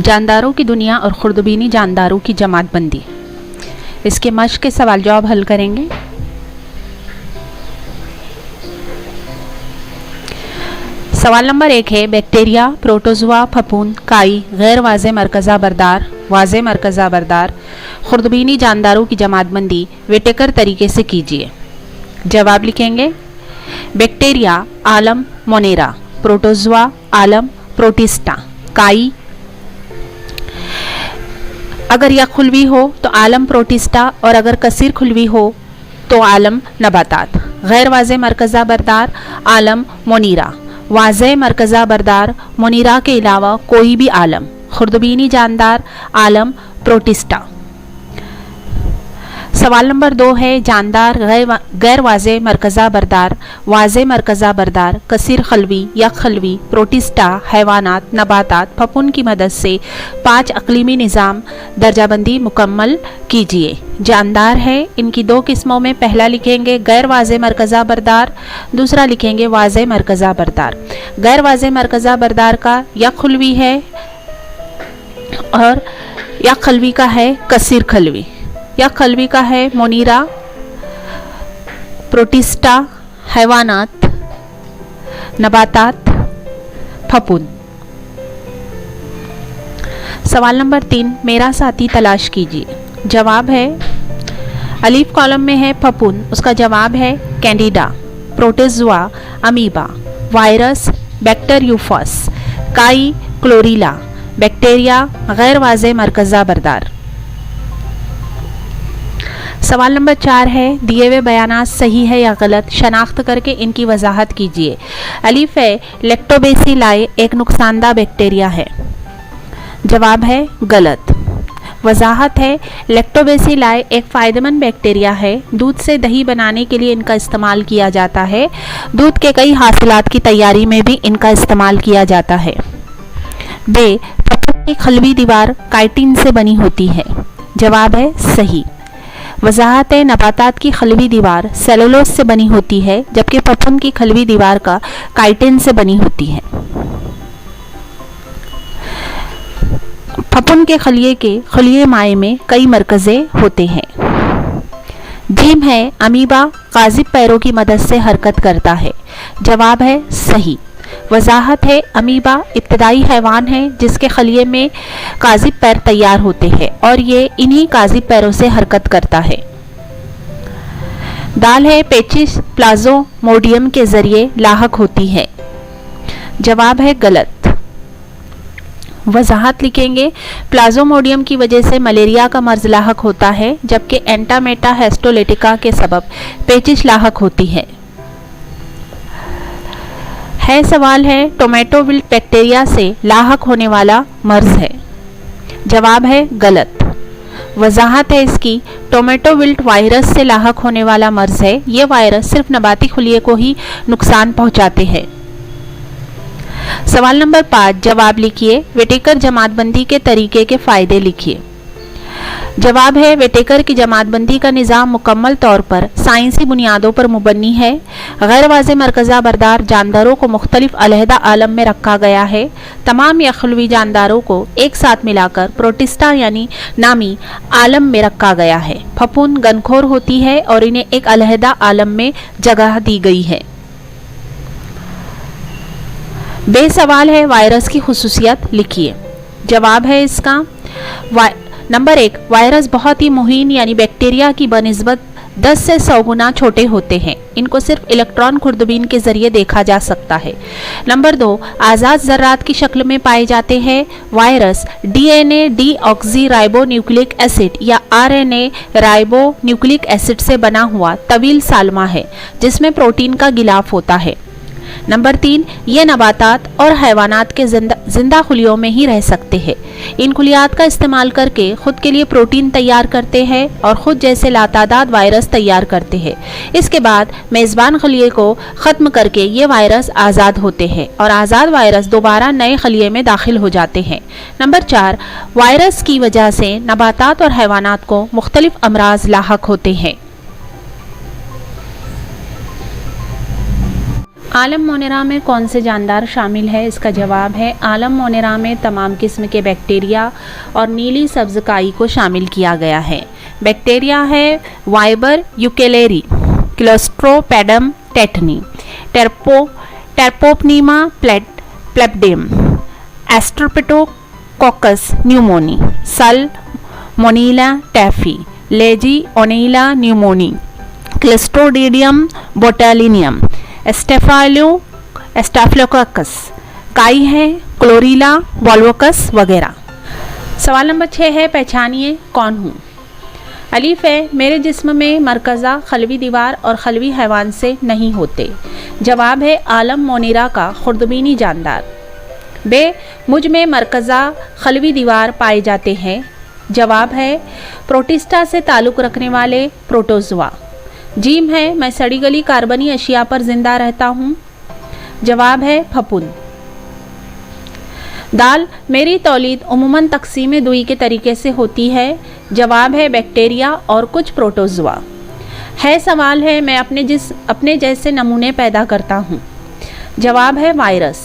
जानदारों की दुनिया और खुर्दबीनी जानदारों की जमात बंदी। इसके मश्क के सवाल जवाब हल करेंगे। सवाल नंबर 1 है बैक्टीरिया, प्रोटोजुआ, फफूंद, काई, गैर वाज़े मरकज़ा बरदार, वाज़े मरकज़ा बरदार, खुर्दबीनी जानदारों की जमात बंदी वेटेकर तरीके से कीजिए। जवाब लिखेंगे। बैक्टीरिया आलम मोनेरा, प्रोटोजुआ आलम प्रोटिस्टा, काई अगर यह खुलवी हो तो आलम प्रोटिस्टा और अगर कसीर खुलवी हो तो आलम नबातात। गैर वाज़े मरकज़ा बरदार आलम मोनीरा, वाज़े मरकज़ा बरदार मोनीरा के अलावा कोई भी आलम। खुर्दबीनी जानदार आलम प्रोटिस्टा। सवाल नंबर 2 है जानदार गैर वाज़े मरकज़ा बरदार, वाज़े मरकज़ा बरदार, कसीर खलवी या खलवी, प्रोटिस्टा, हैवानात, नबातात, फफूंद की मदद से 5 अक़लीमी निज़ाम दर्जाबंदी मुकम्मल कीजिए। जानदार है इनकी 2 किस्मों में, पहला लिखेंगे गैर वाज़े मरकज़ा बरदार, दूसरा लिखेंगे वाज़े मरकज़ा बरदार। गैर वाज़े मरकज़ा बरदार का या खुलवी है और या खलवी का है कसीर खलवी, या खलवी का है मोनीरा, प्रोटिस्टा, हैवानात, नबातात, फफूंद। सवाल नंबर 3 मेरा साथी तलाश कीजिए। जवाब है अलीफ कॉलम में है फफूंद, उसका जवाब है कैंडिडा, प्रोटोजुआ अमीबा, वायरस बैक्टीरियोफास, काई क्लोरीला, बैक्टीरिया गैर वाज़े मरकज़ा बरदार। सवाल नंबर 4 है दिए हुए बयानात सही है या गलत, शनाख्त करके इनकी वजाहत कीजिए। अलीफ है लैक्टोबैसिलाई एक नुकसानदा बैक्टीरिया है। जवाब है गलत। वजाहत है लैक्टोबैसिलाई एक फ़ायदेमंद बैक्टीरिया है, दूध से दही बनाने के लिए इनका इस्तेमाल किया जाता है, दूध के कई हासिलात की तैयारी में भी इनका इस्तेमाल किया जाता है। बे फफूंद की खलवी दीवार काइटिन से बनी होती है। जवाब है सही। वजाहत है नबातात की खलवी दीवार सेलुलोज से बनी होती है, जबकि फफूंद की खलवी दीवार का काइटिन से बनी होती है। फफूंद के खलिए माए में कई मरकज़े होते हैं। जीम है अमीबा काजिब पैरों की मदद से हरकत करता है। जवाब है सही। वजाहत है अमीबा इब्तदाई हैवान है जिसके खलिए में काजिब पैर तैयार होते हैं और ये इन्हीं काजिब पैरों से हरकत करता है। दाल है पेचिश प्लाज्मोडियम के जरिए लाहक होती है। जवाब है गलत। वजाहत लिखेंगे प्लाज्मोडियम की वजह से मलेरिया का मर्ज लाहक होता है, जबकि एंटामेटा हेस्टोलेटिका के सबब पेचिश लाहक होती है। सवाल है टोमेटो विल्ट बैक्टीरिया से लाहक होने वाला मर्ज है। जवाब है गलत। वजाहत है इसकी टोमेटो विल्ट वायरस से लाहक होने वाला मर्ज है। ये वायरस सिर्फ नबाती खुलिये को ही नुकसान पहुंचाते हैं। सवाल नंबर 5 जवाब लिखिए। वेटेकर जमातबंदी के तरीके के फायदे लिखिए। जवाब है वेटेकर की जमातबंदी का निज़ाम मुकम्मल तौर पर साइंसी बुनियादों पर मुबन्नी है। गैर वाज़े मरकज़ा बरदार जानदारों को मुख्तलिफ अलहदा आलम में रखा गया है। तमाम यखलवी जानदारों को एक साथ मिलाकर प्रोटिस्टा यानी नामी आलम में रखा गया है। फफूंद गनखोर होती है और इन्हें एक अलहदा आलम में जगह दी गई है। बेसवाल है वायरस की खुसूसियत लिखिए। जवाब है इसका नंबर 1 वायरस बहुत ही मुहीन यानी बैक्टीरिया की बनिस्बत 10 से 100 गुना छोटे होते हैं। इनको सिर्फ इलेक्ट्रॉन खुर्दबीन के जरिए देखा जा सकता है। नंबर 2 आज़ाद ज़र्रात की शक्ल में पाए जाते हैं। Virus DNA deoxy ribo nucleic acid या आरएनए राइबो न्यूक्लिक एसिड से बना हुआ तवील सालमा है जिसमें प्रोटीन का गिलाफ होता है। नंबर 3 ये नबातात और हैवानात के जिंदा खुलियों में ही रह सकते हैं। इन खुलियात का इस्तेमाल करके खुद के लिए प्रोटीन तैयार करते हैं और खुद जैसे लातादाद वायरस तैयार करते हैं। इसके बाद मेज़बान खलिए को ख़त्म करके ये वायरस आज़ाद होते हैं और आज़ाद वायरस दोबारा नए खलिए में दाखिल हो जाते हैं। नंबर 4 वायरस की वजह से नबातात और हैवानात को मुख्तलिफ अमराज लाहक होते हैं। आलम मोनेरा में कौन से जानदार शामिल है? इसका जवाब है आलम मोनेरा में तमाम किस्म के बैक्टीरिया और नीली सब्ज काई को शामिल किया गया है। बैक्टीरिया है वाइबर यूकेलेरी, क्लोस्ट्रोपैडम टेटनी, टेरपोपनीमा प्लेब्डियम, एस्ट्रोपिटोकोकस न्यूमोनी, सल मोनीला टैफी, लेजी ओनेला न्यूमोनी, क्लिस्ट्रोडिडियम बोटालिनियम, स्टेफिलोकोकस, काई है क्लोरीला वॉल्वोकस वगैरह। सवाल नंबर 6 है पहचानिए कौन हूँ। अलीफ है मेरे जिस्म में मरकज़ा खलवी दीवार और खलवी हैवान से नहीं होते। जवाब है आलम मोनेरा का खुर्दबीनी जानदार। बे मुझ में मरकज़ा खलवी दीवार पाए जाते हैं। जवाब है प्रोटिस्टा से ताल्लुक़ रखने वाले प्रोटोज़ोआ। जीम है मैं सड़ी गली कार्बनी अशिया पर जिंदा रहता हूँ। जवाब है फफूंद। दाल मेरी तौलीद उमूमन तकसीम दुई के तरीके से होती है। जवाब है बैक्टीरिया और कुछ प्रोटोज़ोआ। है सवाल है मैं अपने जैसे नमूने पैदा करता हूँ। जवाब है वायरस।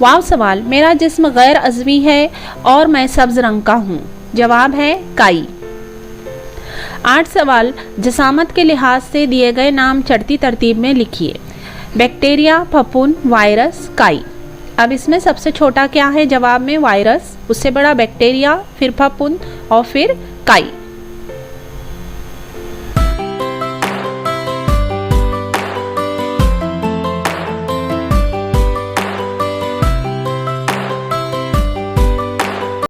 वाव सवाल मेरा जिस्म गैर अज़वी है और मैं सब्ज़ रंग का हूँ। जवाब है काई। 8 सवाल जिसामत के लिहाज से दिए गए नाम चढ़ती तरतीब में लिखिए। बैक्टीरिया, फफूंद, वायरस, काई। अब इसमें सबसे छोटा क्या है? जवाब में वायरस, उससे बड़ा बैक्टीरिया, फिर फफूंद और फिर काई।